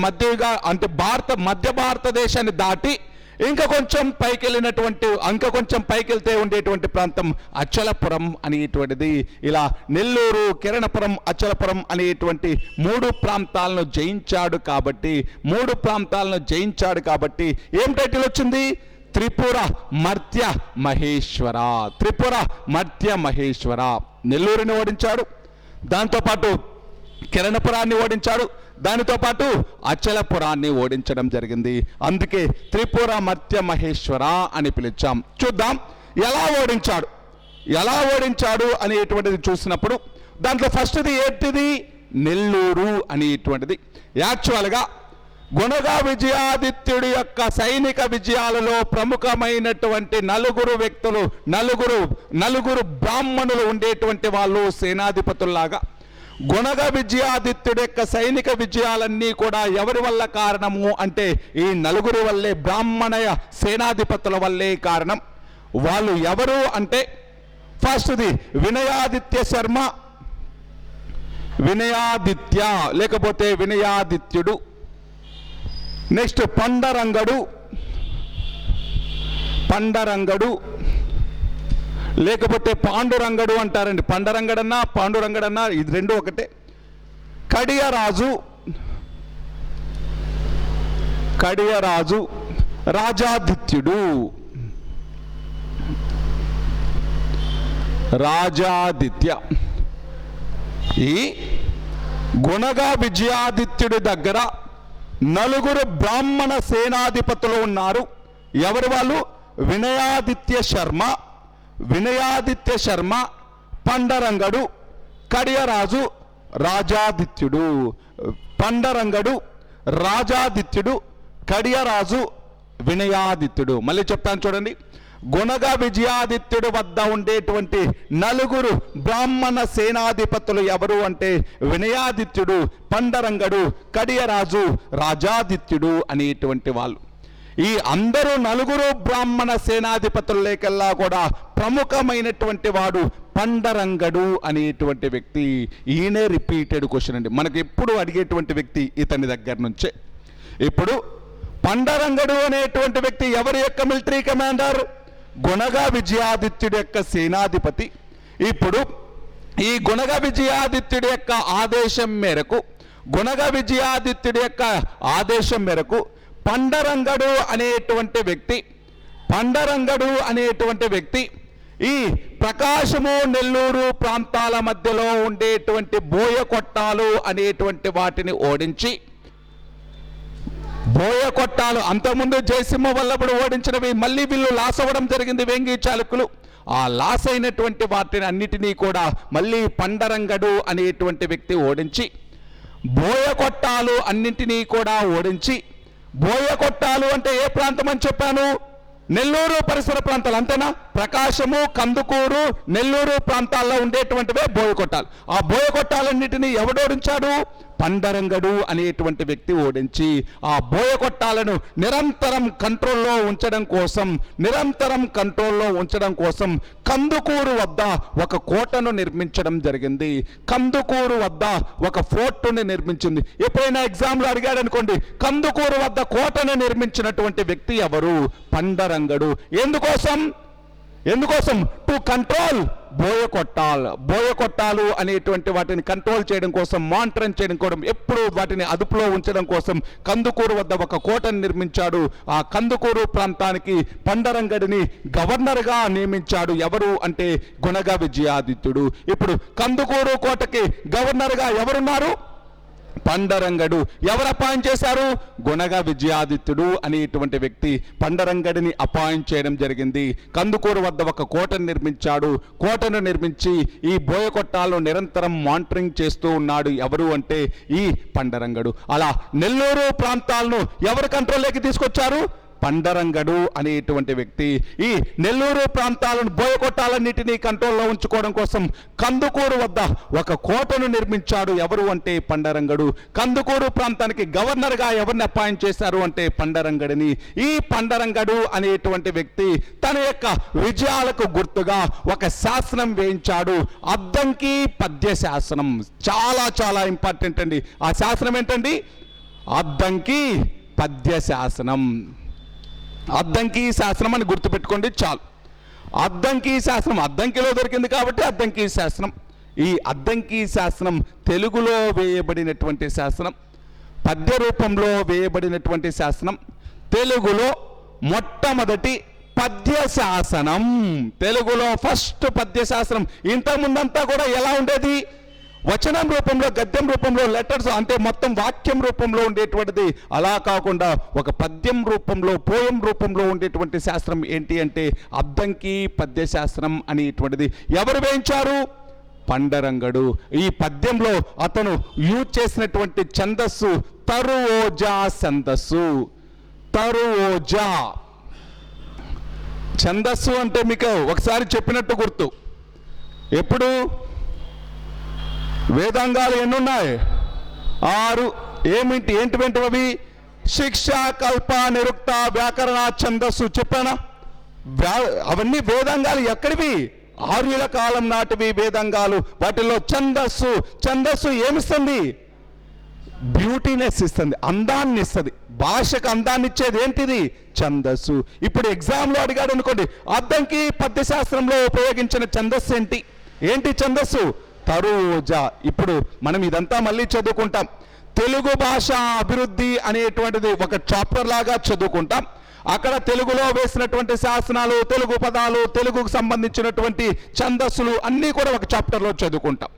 మధ్య భారతదేశాన్ని దాటి ఇంకా కొంచెం పైకి వెళ్ళినటువంటి, ఇంకా కొంచెం పైకి వెళ్తే ఉండేటువంటి ప్రాంతం అచలపురం అనేటువంటిది. ఇలా నెల్లూరు, కిరణపురం, అచలపురం అనేటువంటి 3 ప్రాంతాలను జయించాడు. కాబట్టి 3 ప్రాంతాలను జయించాడు కాబట్టి ఏం టైటిల్ వచ్చింది? త్రిపుర మర్త్య మహేశ్వర. త్రిపుర మర్త్య మహేశ్వర. నెల్లూరుని ఓడించాడు, దాంతోపాటు కిరణపురాన్ని ఓడించాడు, దానితో పాటు అచలపురాన్ని ఓడించడం జరిగింది. అందుకే త్రిపుర మర్త్య మహేశ్వర అని పిలిచాం. చూద్దాం ఎలా ఓడించాడు అనేటువంటిది చూసినప్పుడు దాంట్లో ఫస్ట్ది ఏంటిది? నెల్లూరు అనేటువంటిది. యాక్చువల్గా గుణగ విజయాదిత్యుడి యొక్క సైనిక విజయాలలో ప్రముఖమైనటువంటి 4 వ్యక్తులు, నలుగురు బ్రాహ్మణులు ఉండేటువంటి వాళ్ళు సేనాధిపతుల్లాగా. గుణగ విజయాదిత్యుడి యొక్క సైనిక విజయాలన్నీ కూడా ఎవరి వల్ల కారణము అంటే ఈ 4 వల్లే, బ్రాహ్మణ సేనాధిపతుల వల్లే కారణం. వాళ్ళు ఎవరు అంటే ఫస్ట్ది వినయాదిత్య శర్మ, లేకపోతే వినయాదిత్యుడు. నెక్స్ట్ పండరంగడు, లేకపోతే పాండురంగడు అంటారండి. పండరంగడన్నా పాండురంగడన్నా ఇది 2 ఒకటే. కడియరాజు, రాజాదిత్యుడు. ఈ గుణగ విజయాదిత్యుడి దగ్గర 4 బ్రాహ్మణ సేనాధిపతులు ఉన్నారు. ఎవరు వాళ్ళు? వినయాదిత్య శర్మ, పండరంగడు, కడియరాజు, రాజాదిత్యుడు. పండరంగడు, రాజాదిత్యుడు, కడియరాజు, వినయాదిత్యుడు. మళ్ళీ చెప్తాను చూడండి. గుణగ విజయాదిత్యుడు వద్ద ఉండేటువంటి 4 బ్రాహ్మణ సేనాధిపతులు ఎవరు అంటే వినయాదిత్యుడు, పండరంగడు, కడియరాజు, రాజాదిత్యుడు అనేటువంటి వాళ్ళు. ఈ అందరూ 4 బ్రాహ్మణ సేనాధిపతుల్లోకెల్లా కూడా ప్రముఖమైనటువంటి వాడు పండరంగడు అనేటువంటి వ్యక్తి. ఈయనే రిపీటెడ్ క్వశ్చన్ అండి, మనకు ఎప్పుడు అడిగేటువంటి వ్యక్తి ఇతని దగ్గర నుంచే. ఇప్పుడు పండరంగడు అనేటువంటి వ్యక్తి ఎవరి యొక్క మిలిటరీ కమాండర్? గుణగ విజయాదిత్యుడి యొక్క సేనాధిపతి. ఇప్పుడు ఈ గుణగ విజయాదిత్యుడి యొక్క ఆదేశం మేరకు పండరంగడు అనేటువంటి వ్యక్తి ఈ ప్రకాశము నెల్లూరు ప్రాంతాల మధ్యలో ఉండేటువంటి బోయకొట్టాలు అనేటువంటి వాటిని ఓడించి, బోయకొట్టాలు అంతకుముందు జయసింహ వల్లభుడు ఓడించినవి, మళ్ళీ వీళ్ళు లాస్ అవ్వడం జరిగింది వేంగి చాళుక్యులు. ఆ లాస్ అయినటువంటి వాటిని అన్నిటినీ కూడా మళ్ళీ పండరంగడు అనేటువంటి వ్యక్తి ఓడించి, బోయకొట్టాలు అన్నింటినీ కూడా ఓడించి, బోయకొట్టాలు అంటే ఏ ప్రాంతం అని చెప్పాను? నెల్లూరు పరిసర ప్రాంతాలు, అంతేనా? ప్రకాశము, కందుకూరు, నెల్లూరు ప్రాంతాల్లో ఉండేటువంటివే బోయకొట్టాలు. ఆ బోయకొట్టాలన్నిటినీ ఎవడు ఓడించాడు? పండరంగడు అనేటువంటి వ్యక్తి ఓడించి ఆ బోయకొట్టాలను నిరంతరం కంట్రోల్లో ఉంచడం కోసం కందుకూరు వద్ద ఒక కోటను నిర్మించడం జరిగింది. కందుకూరు వద్ద ఒక ఫోర్టుని నిర్మించింది. ఎప్పుడైనా ఎగ్జామ్లో అడిగాడు అనుకోండి, కందుకూరు వద్ద కోటను నిర్మించినటువంటి వ్యక్తి ఎవరు? పండరంగడు. ఎందుకోసం? టు కంట్రోల్ బోయకొట్టాలు అనేటువంటి వాటిని కంట్రోల్ చేయడం కోసం, మానిటరింగ్ చేయడం కోసం, ఎప్పుడు వాటిని అదుపులో ఉంచడం కోసం కందుకూరు వద్ద ఒక కోటను నిర్మించాడు. ఆ కందుకూరు ప్రాంతానికి పండరంగడిని గవర్నర్గా నియమించాడు. ఎవరు అంటే గుణగ విజయాదిత్యుడు. ఇప్పుడు కందుకూరు కోటకి గవర్నర్గా ఎవరున్నారు? పండరంగడు. ఎవరు అపాయింట్ చేశారు? గుణగ విజయాదిత్యుడు అనేటువంటి వ్యక్తి పండరంగడిని అపాయింట్ చేయడం జరిగింది. కందుకూరు వద్ద ఒక కోటను నిర్మించాడు. కోటను నిర్మించి ఈ బోయకొట్టాలను నిరంతరం మానిటరింగ్ చేస్తూ ఉన్నాడు. ఎవరు అంటే ఈ పండరంగడు. అలా నెల్లూరు ప్రాంతాలను ఎవరు కంట్రోల్లోకి తీసుకొచ్చారు? పండరంగడు అనేటువంటి వ్యక్తి. ఈ నెల్లూరు ప్రాంతాలను, బోయకొట్టాలన్నిటినీ కంట్రోల్లో ఉంచుకోవడం కోసం కందుకూరు వద్ద ఒక కోటను నిర్మించాడు. ఎవరు అంటే పండరంగడు. కందుకూరు ప్రాంతానికి గవర్నర్గా ఎవరిని అపాయింట్ చేశారు అంటే పండరంగడిని. ఈ పండరంగడు అనేటువంటి వ్యక్తి తన యొక్క విజయాలకు గుర్తుగా ఒక శాసనం వేయించాడు. అద్దంకి పద్య శాసనం. చాలా చాలా ఇంపార్టెంట్ అండి. ఆ శాసనం ఏంటండి? అద్దంకి పద్య శాసనం. అద్దంకి శాసనం అని గుర్తుపెట్టుకోండి చాలు. అద్దంకి శాసనం అద్దంకిలో దొరికింది కాబట్టి అద్దంకి శాసనం. ఈ అద్దంకి శాసనం తెలుగులో వేయబడినటువంటి శాసనం, పద్య రూపంలో వేయబడినటువంటి శాసనం, తెలుగులో మొట్టమొదటి పద్య శాసనం. తెలుగులో ఫస్ట్ పద్య శాసనం. ఇంతకుముందంతా కూడా ఎలా ఉండేది? వచనం రూపంలో, గద్యం రూపంలో, లెటర్స్ అంటే మొత్తం వాక్యం రూపంలో ఉండేటువంటిది. అలా కాకుండా ఒక పద్యం రూపంలో, పోయం రూపంలో ఉండేటువంటి శాస్త్రం ఏంటి అంటే అద్దంకి పద్య శాస్త్రం అనేటువంటిది. ఎవరు వేయించారు? పండరంగడు. ఈ పద్యంలో అతను యూజ్ చేసినటువంటి ఛందస్సు తరుఓజా ఛందస్సు. తరుఓజా ఛందస్సు అంటే మీకు ఒకసారి చెప్పినట్టు గుర్తు. ఎప్పుడు? వేదాంగాలు ఎన్నున్నాయి? 6. ఏంటివంటి అవి? శిక్ష, కల్ప, నిరుక్త, వ్యాకరణ, ఛందస్సు. చెప్పానా? అవన్నీ వేదాంగాలు ఎక్కడివి? ఆర్యుల కాలం నాటివి వేదాంగాలు. వాటిలో ఛందస్సు ఏమిస్తుంది? బ్యూటీనెస్ ఇస్తుంది, అందాన్ని ఇస్తుంది. భాషకు అందాన్ని ఇచ్చేది ఏంటిది? ఛందస్సు. ఇప్పుడు ఎగ్జామ్లో అడిగాడు అనుకోండి, అద్దంకి పద్యశాస్త్రంలో ఉపయోగించిన ఛందస్సు ఏంటి ఛందస్సు? తరుఓజా. ఇప్పుడు మనం ఇదంతా మళ్ళీ చదువుకుంటాం. తెలుగు భాష అభివృద్ధి అనేటువంటిది ఒక చాప్టర్ లాగా చదువుకుంటాం. అక్కడ తెలుగులో వేసినటువంటి శాసనాలు, తెలుగు పదాలు, తెలుగుకు సంబంధించినటువంటి ఛందస్సులు అన్నీ కూడా ఒక చాప్టర్లో చదువుకుంటాం.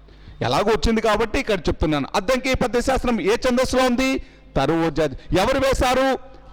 ఎలాగో వచ్చింది కాబట్టి ఇక్కడ చెప్తున్నాను. అద్దంకి పద్యశాస్త్రం ఏ ఛందస్సులో ఉంది? తరుఓజా. ఎవరు వేశారు?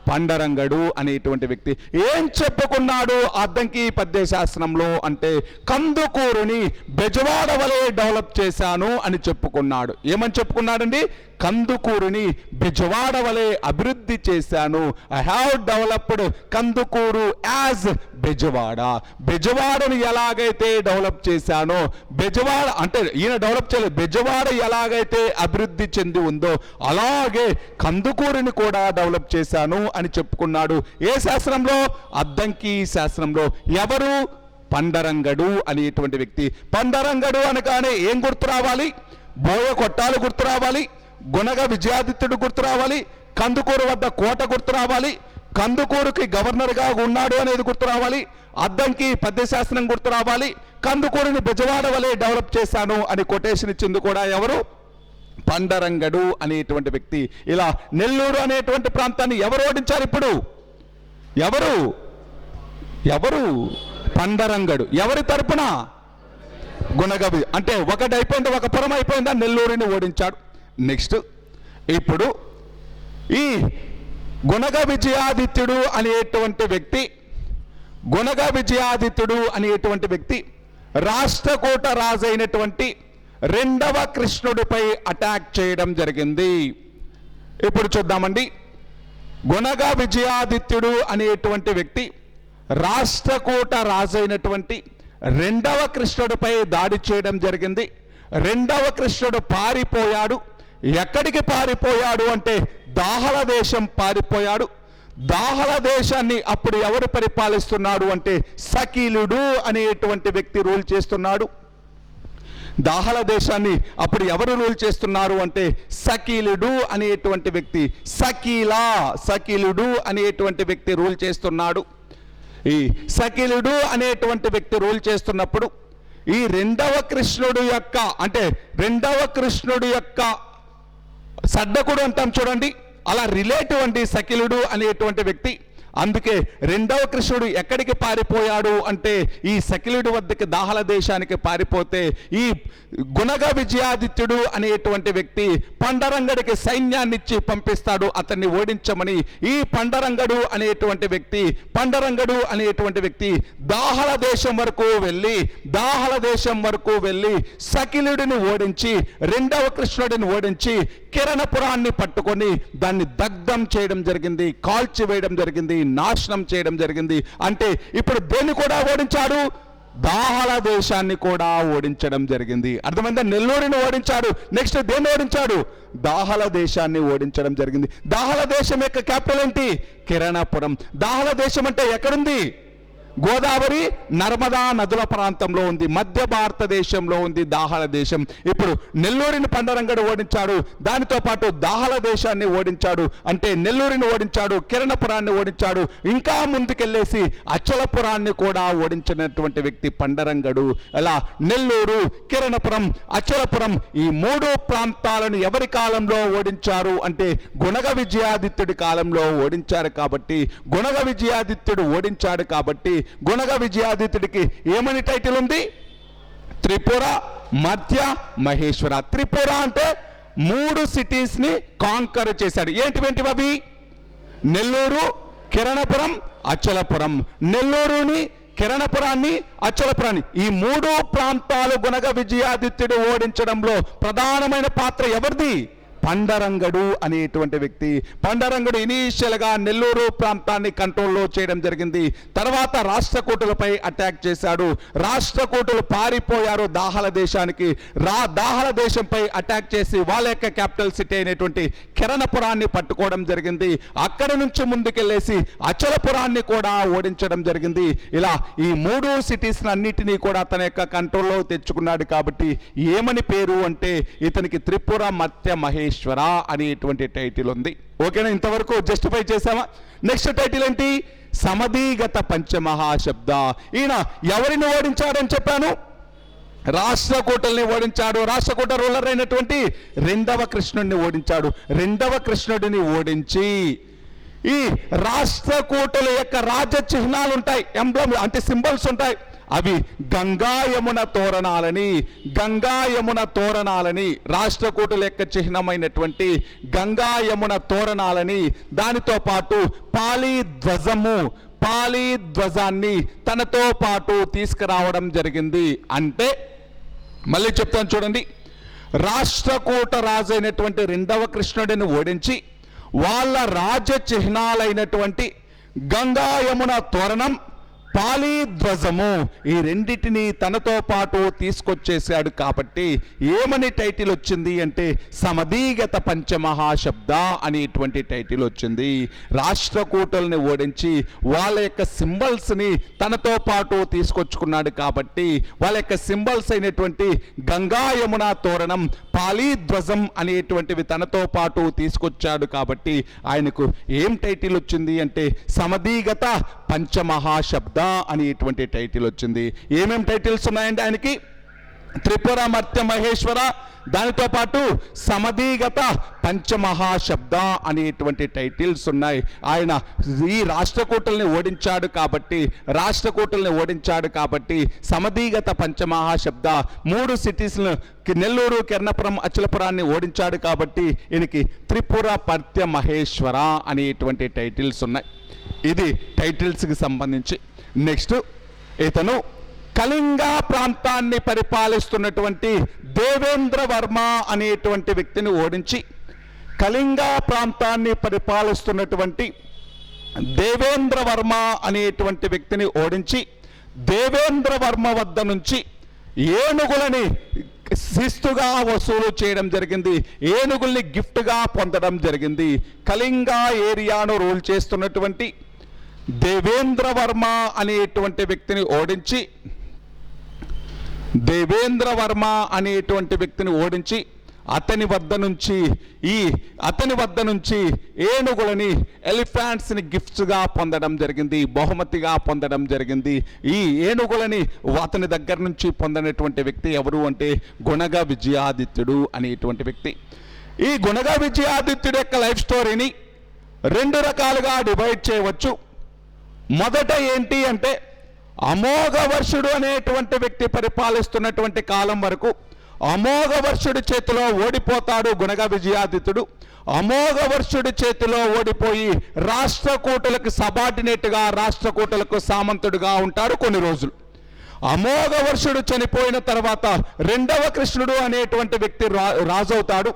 పండరంగడు అనేటువంటి వ్యక్తి. ఏం చెప్పుకున్నాడు అద్దంకి పద్యశాస్త్రంలో అంటే కందుకూరుని బెజవాడ వలె డెవలప్ చేశాను అని చెప్పుకున్నాడు. ఏమని చెప్పుకున్నాడండి? కందుకూరుని బెజవాడ వలె అభివృద్ధి చేశాను. I have developed Kandukur as Bezawada. బెజవాడను ఎలాగైతే డెవలప్ చేశానో, బెజవాడ అంటే ఈయన డెవలప్ చేయలేదు, బెజవాడ ఎలాగైతే అభివృద్ధి చెంది ఉందో అలాగే కందుకూరుని కూడా డెవలప్ చేశాను అని చెప్పుకున్నాడు. ఏ శాస్త్రంలో? అద్దంకి శాస్త్రంలో. ఎవరు? పండరంగడు అనేటువంటి వ్యక్తి. పండరంగడు అనగానే ఏం గుర్తు రావాలి? బోయకొట్టాలు గుర్తు రావాలి, గుణగ విజయాదిత్యుడు గుర్తు రావాలి, కందుకూరు వద్ద కోట గుర్తు రావాలి, కందుకూరుకి గవర్నర్గా ఉన్నాడు అనేది గుర్తు రావాలి, అద్దంకి పద్యశాస్త్రం గుర్తు రావాలి, కందుకూరిని బెజవాడ వలె డెవలప్ చేశాను అని కొటేషన్ ఇచ్చింది కూడా ఎవరు? పండరంగడు అనేటువంటి వ్యక్తి. ఇలా నెల్లూరు అనేటువంటి ప్రాంతాన్ని ఎవరు ఓడించారు ఇప్పుడు? ఎవరు? పండరంగడు. ఎవరి తరపున? గుణగవి. అంటే ఒకటి అయిపోయింది, ఒక పురం అయిపోయిందా? నెల్లూరుని ఓడించాడు. నెక్స్ట్ ఇప్పుడు ఈ గుణగ విజయాదిత్యుడు అనేటువంటి వ్యక్తి రాష్ట్రకూట రాజు అయినటువంటి రెండవ కృష్ణుడిపై అటాక్ చేయడం జరిగింది. ఇప్పుడు చూద్దామండి. గుణగ విజయాదిత్యుడు అనేటువంటి వ్యక్తి రాష్ట్రకూట రాజు అయినటువంటి రెండవ కృష్ణుడిపై దాడి చేయడం జరిగింది. రెండవ కృష్ణుడు పారిపోయాడు. ఎక్కడికి పారిపోయాడు అంటే దాహల దేశం పారిపోయాడు. దాహల దేశాన్ని అప్పుడు ఎవరు పరిపాలిస్తున్నాడు అంటే సకీలుడు అనేటువంటి వ్యక్తి రూల్ చేస్తున్నాడు. దాహల దేశాన్ని అప్పుడు ఎవరు రూల్ చేస్తున్నారు అంటే సకీలుడు అనేటువంటి వ్యక్తి, సకీలుడు అనేటువంటి వ్యక్తి రూల్ చేస్తున్నాడు. ఈ సకీలుడు అనేటువంటి వ్యక్తి రూల్ చేస్తున్నప్పుడు ఈ రెండవ కృష్ణుడు యొక్క సడ్డకుడు అంటాం చూడండి, అలా రిలేటివ్ అండి సకీలుడు అనేటువంటి వ్యక్తి. అందుకే రెండవ కృష్ణుడు ఎక్కడికి పారిపోయాడు అంటే ఈ సకీలుడు వద్దకి దాహల దేశానికి పారిపోతే ఈ గుణగ విజయాదిత్యుడు అనేటువంటి వ్యక్తి పండరంగడికి సైన్యాన్ని ఇచ్చి పంపిస్తాడు అతన్ని ఓడించమని. ఈ పండరంగడు అనేటువంటి వ్యక్తి దాహల దేశం వరకు వెళ్ళి సకీలుడిని ఓడించి రెండవ కృష్ణుడిని ఓడించి కిరణపురాన్ని పట్టుకొని దాన్ని దగ్ధం చేయడం జరిగింది, కాల్చివేయడం జరిగింది, నాశనం చేయడం జరిగింది. అంటే ఇప్పుడు దేన్ని కూడా ఓడించాడు? దాహల దేశాన్ని కూడా ఓడించడం జరిగింది. అర్థమైందా? నెల్లూరుని ఓడించాడు. నెక్స్ట్ దేన్ని ఓడించాడు? దాహల దేశాన్ని ఓడించడం జరిగింది. దాహల దేశం యొక్క క్యాపిటల్ ఏంటి? కిరణపురం. దాహల దేశం అంటే ఎక్కడుంది? గోదావరి నర్మదా నదుల ప్రాంతంలో ఉంది, మధ్య భారతదేశంలో ఉంది దాహల దేశం. ఇప్పుడు నెల్లూరిని పండరంగడు ఓడించాడు, దానితో పాటు దాహల దేశాన్ని ఓడించాడు. అంటే నెల్లూరిని ఓడించాడు, కిరణపురాన్ని ఓడించాడు, ఇంకా ముందుకెళ్ళేసి అచలపురాన్ని కూడా ఓడించినటువంటి వ్యక్తి పండరంగడు. అలా నెల్లూరు, కిరణపురం, అచలపురం ఈ మూడు ప్రాంతాలను ఎవరి కాలంలో ఓడించారు అంటే గుణగ విజయాదిత్యుడి కాలంలో ఓడించారు. కాబట్టి గుణగ విజయాదిత్యుడు ఓడించాడు కాబట్టి గుణగ విజయాదిత్యుడికి ఏమని టైటిల్ ఉంది? త్రిపుర, మధ్య, మహేశ్వర. త్రిపుర అంటే 3 సిటీస్ ని కాంకర్ చేశాడు. ఏంటివి అవి? నెల్లూరు, కిరణపురం, అచలపురం. నెల్లూరుని, కిరణపురాన్ని, అచలపురాన్ని ఈ 3 ప్రాంతాలు గుణగ విజయాదిత్యుడు ఓడించడంలో ప్రధానమైన పాత్ర ఎవరిది? పండరంగడు అనేటువంటి వ్యక్తి. పండరంగడు ఇనీషియల్గా నెల్లూరు ప్రాంతాన్ని కంట్రోల్లో చేయడం జరిగింది. తర్వాత రాష్ట్రకూటులపై అటాక్ చేశాడు. రాష్ట్రకూటులు పారిపోయారు దాహల దేశానికి. దాహల దేశంపై అటాక్ చేసి వాళ్ళ యొక్క క్యాపిటల్ సిటీ అయినటువంటి కిరణపురాన్ని పట్టుకోవడం జరిగింది. అక్కడి నుంచి ముందుకెళ్ళేసి అచలపురాన్ని కూడా ఓడించడం జరిగింది. ఇలా ఈ 3 సిటీస్ అన్నిటినీ కూడా తన యొక్క కంట్రోల్లో తెచ్చుకున్నాడు. కాబట్టి ఏమని పేరు అంటే ఇతనికి త్రిపుర, మధ్య, మహేశ్వర అనేటువంటి టైటిల్ ఉంది. ఓకేనా? ఇంతవరకు జస్టిఫై చేసామా? నెక్స్ట్ టైటిల్ ఏంటి? సమధిగత పంచమహాశబ్ద. ఈయన ఎవరిని ఓడించాడని చెప్పాను? రాష్ట్రకూటల్ని ఓడించాడు. రాష్ట్రకూట రూలర్ అయినటువంటి రెండవ కృష్ణుడిని ఓడించాడు. రెండవ కృష్ణుడిని ఓడించి ఈ రాష్ట్రకూటుల యొక్క రాజ చిహ్నాలు ఉంటాయి, ఎంబ్లమ్ అంటే సింబల్స్ ఉంటాయి. అవి గంగా యమున తోరణాలని రాష్ట్రకూటుల యొక్క చిహ్నమైనటువంటి గంగా యమున తోరణాలని, దానితో పాటు పాలి ధ్వజాన్ని తనతో పాటు తీసుకురావడం జరిగింది. అంటే మళ్ళీ చెప్తాను చూడండి. రాష్ట్రకూట రాజు అయినటువంటి రెండవ కృష్ణుడిని ఓడించి వాళ్ళ రాజ చిహ్నాలైనటువంటి గంగా యమున తోరణం, పాలి ధ్వజము ఈ రెండిటిని తనతో పాటు తీసుకొచ్చేసాడు. కాబట్టి ఏమని టైటిల్ వచ్చింది అంటే సమధిగత పంచమహాశబ్ద అనేటువంటి టైటిల్ వచ్చింది. రాష్ట్రకూటుల్ని ఓడించి వాళ్ళ యొక్క సింబల్స్ని తనతో పాటు తీసుకొచ్చుకున్నాడు. కాబట్టి వాళ్ళ యొక్క సింబల్స్ అయినటువంటి గంగా యమున తోరణం, పాలి ధ్వజం అనేటువంటివి తనతో పాటు తీసుకొచ్చాడు. కాబట్టి ఆయనకు ఏం టైటిల్ వచ్చింది అంటే సమధిగత పంచమహాశబ్ద అనేటువంటి టైటిల్ వచ్చింది. ఏమేం టైటిల్స్ ఉన్నాయండి ఆయనకి? త్రిపుర మర్త్య మహేశ్వర, దానితో పాటు సమధిగత పంచమహాశబ్ద అనేటువంటి టైటిల్స్ ఉన్నాయి. ఆయన ఈ రాష్ట్రకూటుల్ని ఓడించాడు కాబట్టి సమధిగత పంచమహాశబ్ద, 3 సిటీస్ను నెల్లూరు, కెర్నపురం, అచలపురాన్ని ఓడించాడు కాబట్టి ఈయనకి త్రిపుర మర్త్య మహేశ్వర అనేటువంటి టైటిల్స్ ఉన్నాయి. ఇది టైటిల్స్కి సంబంధించి. నెక్స్ట్, ఇతను కళింగ ప్రాంతాన్ని పరిపాలిస్తున్నటువంటి దేవేంద్ర వర్మ అనేటువంటి వ్యక్తిని ఓడించి, కళింగ ప్రాంతాన్ని పరిపాలిస్తున్నటువంటి దేవేంద్ర వర్మ అనేటువంటి వ్యక్తిని ఓడించి, దేవేంద్ర వర్మ వద్ద నుంచి ఏనుగులని శిస్తుగా వసూలు చేయడం జరిగింది, ఏనుగుల్ని గిఫ్ట్గా పొందడం జరిగింది. కళింగ ఏరియాను రూల్ చేస్తున్నటువంటి దేవేంద్ర వర్మ అనేటువంటి వ్యక్తిని ఓడించి, అతని వద్ద నుంచి ఏనుగులని, ఎలిఫెంట్స్ని గిఫ్ట్స్గా పొందడం జరిగింది, బహుమతిగా పొందడం జరిగింది. ఈ ఏనుగులని అతని దగ్గర నుంచి పొందినటువంటి వ్యక్తి ఎవరు అంటే గుణగ విజయాదిత్యుడు అనేటువంటి వ్యక్తి. ఈ గుణగ విజయాదిత్యుడు యొక్క లైఫ్ స్టోరీని 2 రకాలుగా డివైడ్ చేయవచ్చు. మొదట ఏంటి అంటే, అమోఘవర్షుడు అనేటువంటి వ్యక్తి పరిపాలిస్తున్నటువంటి కాలం వరకు అమోఘవర్షుడి చేతిలో ఓడిపోతాడు గుణగ విజయాదిత్యుడు. అమోఘవర్షుడి చేతిలో ఓడిపోయి రాష్ట్రకూటులకు సబార్డినేట్గా, రాష్ట్రకూటులకు సామంతుడుగా ఉంటాడు కొన్ని రోజులు. అమోఘవర్షుడు చనిపోయిన తర్వాత 2వ కృష్ణుడు అనేటువంటి వ్యక్తి రాజవుతాడు.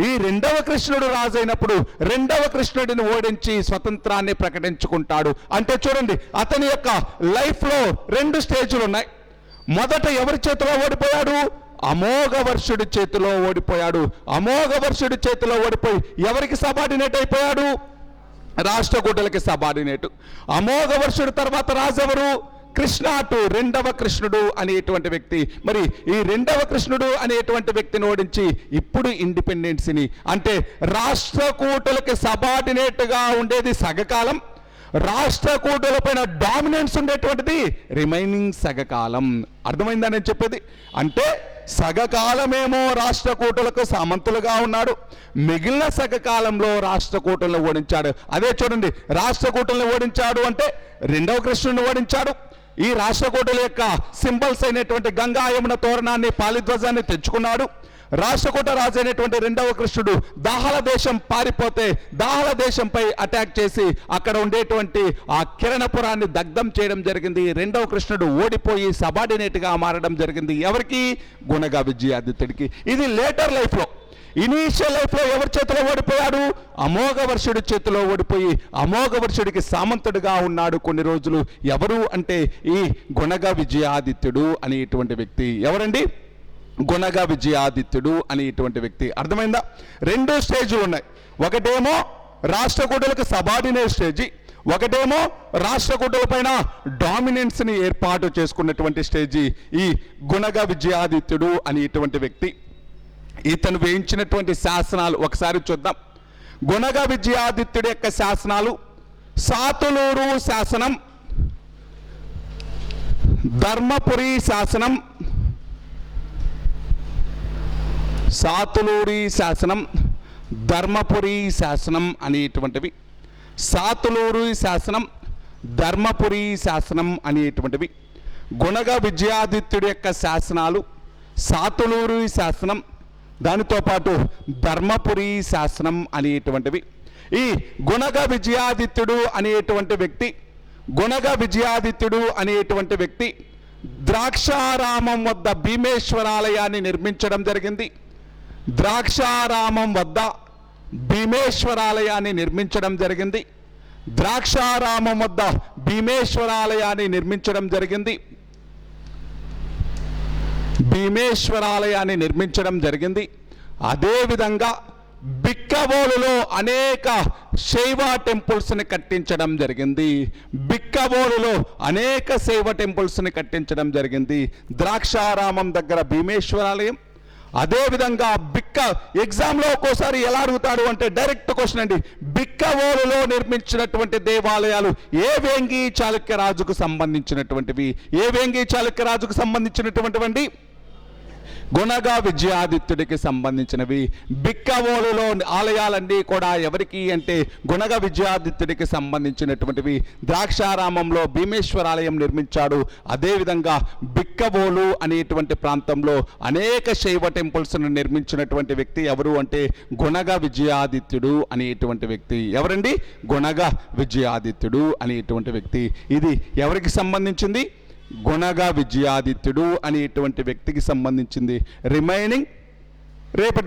ఈ 2వ కృష్ణుడు రాజైనప్పుడు 2వ కృష్ణుడిని ఓడించి స్వతంత్రాన్ని ప్రకటించుకుంటాడు. అంటే చూడండి, అతని యొక్క లైఫ్లో 2 స్టేజ్లు ఉన్నాయి. మొదట ఎవరి చేతిలో ఓడిపోయాడు? అమోఘవర్షుడి చేతిలో ఓడిపోయాడు. అమోఘవర్షుడి చేతిలో ఓడిపోయి ఎవరికి సబార్డినేట్ అయిపోయాడు? రాష్ట్రకూటులకి సబార్డినేట్. అమోఘవర్షుడి తర్వాత రాజెవరు? కృష్ణ టు 2వ కృష్ణుడు అనేటువంటి వ్యక్తి. మరి ఈ 2వ కృష్ణుడు అనేటువంటి వ్యక్తిని ఓడించి ఇప్పుడు ఇండిపెండెన్స్ని, అంటే రాష్ట్రకూటులకి సబార్డినేట్గా ఉండేది సగకాలం, రాష్ట్రకూటుల పైన డామినెన్స్ ఉండేటువంటిది రిమైనింగ్ సగకాలం. అర్థమైందా నేను చెప్పేది? అంటే సగకాలమేమో రాష్ట్రకూటులకు సామంతులుగా ఉన్నాడు, మిగిలిన సగకాలంలో రాష్ట్రకూటులను ఓడించాడు. అదే చూడండి, రాష్ట్రకూటులను ఓడించాడు అంటే 2వ కృష్ణుడిని ఓడించాడు. ఈ రాష్ట్రకూటుల యొక్క సింబల్స్ అయినటువంటి గంగా యమున తోరణాన్ని, పాలిధ్వజాన్ని తెచ్చుకున్నాడు. రాష్ట్రకూట రాజు అయినటువంటి 2వ కృష్ణుడు దాహల దేశం పారిపోతే దాహల దేశంపై అటాక్ చేసి అక్కడ ఉండేటువంటి ఆ కిరణపురాన్ని దగ్ధం చేయడం జరిగింది. 2వ కృష్ణుడు ఓడిపోయి సబార్డినేట్గా మారడం జరిగింది. ఎవరికి? గుణగ విజయాదిత్యుడికి. ఇది లేటర్ లైఫ్లో. ఇనీషియల్ లైఫ్లో ఎవరి చేతిలో ఓడిపోయాడు? అమోఘవర్షుడి చేతిలో ఓడిపోయి అమోఘవర్షుడికి సామంతుడిగా ఉన్నాడు కొన్ని రోజులు. ఎవరు అంటే ఈ గుణగ విజయాదిత్యుడు అనేటువంటి వ్యక్తి. ఎవరండి? గుణగ విజయాదిత్యుడు అనేటువంటి వ్యక్తి. అర్థమైందా? 2 స్టేజ్లు ఉన్నాయి. ఒకటేమో రాష్ట్రకూటులకు సబార్డినేట్ స్టేజీ, ఒకటేమో రాష్ట్రకూటుల పైన డామినెన్స్ని ఏర్పాటు చేసుకున్నటువంటి స్టేజీ ఈ గుణగ విజయాదిత్యుడు అనేటువంటి వ్యక్తి. ఇతను వేయించినటువంటి శాసనాలు ఒకసారి చూద్దాం. గుణగ విజయాదిత్యుడి యొక్క శాసనాలు: సాతులూరు శాసనం, ధర్మపురి శాసనం, సాతులూరి శాసనం, ధర్మపురి శాసనం అనేటువంటివి. సాతులూరు శాసనం, ధర్మపురి శాసనం అనేటువంటివి. గుణగ విజయాదిత్యుడి యొక్క శాసనాలు సాతులూరు శాసనం, దానితో పాటు ధర్మపురి శాసనం అనేటువంటివి. ఈ గుణగ విజయాదిత్యుడు అనేటువంటి వ్యక్తి ద్రాక్షారామం వద్ద భీమేశ్వరాలయాన్ని నిర్మించడం జరిగింది. ద్రాక్షారామం వద్ద భీమేశ్వరాలయాన్ని నిర్మించడం జరిగింది. ద్రాక్షారామం వద్ద భీమేశ్వరాలయాన్ని నిర్మించడం జరిగింది. భీమేశ్వరాలయాన్ని నిర్మించడం జరిగింది. అదేవిధంగా బిక్కవోలులో అనేక శైవ టెంపుల్స్ని కట్టించడం జరిగింది. బిక్కవోలులో అనేక శైవ టెంపుల్స్ని కట్టించడం జరిగింది. ద్రాక్షారామం దగ్గర భీమేశ్వరాలయం, అదేవిధంగా ఎగ్జామ్లో ఒక్కోసారి ఎలా అడుగుతాడు అంటే డైరెక్ట్ క్వశ్చన్ అండి, బిక్కవోలులో నిర్మించినటువంటి దేవాలయాలు ఏ వేంగి చాళుక్య రాజుకు సంబంధించినటువంటివి? ఏ వేంగి చాళుక్య రాజుకు సంబంధించినటువంటివండి? గుణగ విజయాదిత్యుడికి సంబంధించినవి. బిక్కవోలులో ఆలయాలన్నీ కూడా ఎవరికి అంటే గుణగ విజయాదిత్యుడికి సంబంధించినటువంటివి. ద్రాక్షారామంలో భీమేశ్వర ఆలయం నిర్మించాడు. అదేవిధంగా బిక్కవోలు అనేటువంటి ప్రాంతంలో అనేక శైవ టెంపుల్స్ను నిర్మించినటువంటి వ్యక్తి ఎవరు అంటే గుణగ విజయాదిత్యుడు అనేటువంటి వ్యక్తి. ఎవరండి? గుణగ విజయాదిత్యుడు అనేటువంటి వ్యక్తి. ఇది ఎవరికి సంబంధించింది? గుణగ విజయాదిత్యుడు అనేటువంటి వ్యక్తికి సంబంధించింది. రిమైనింగ్ రేపటి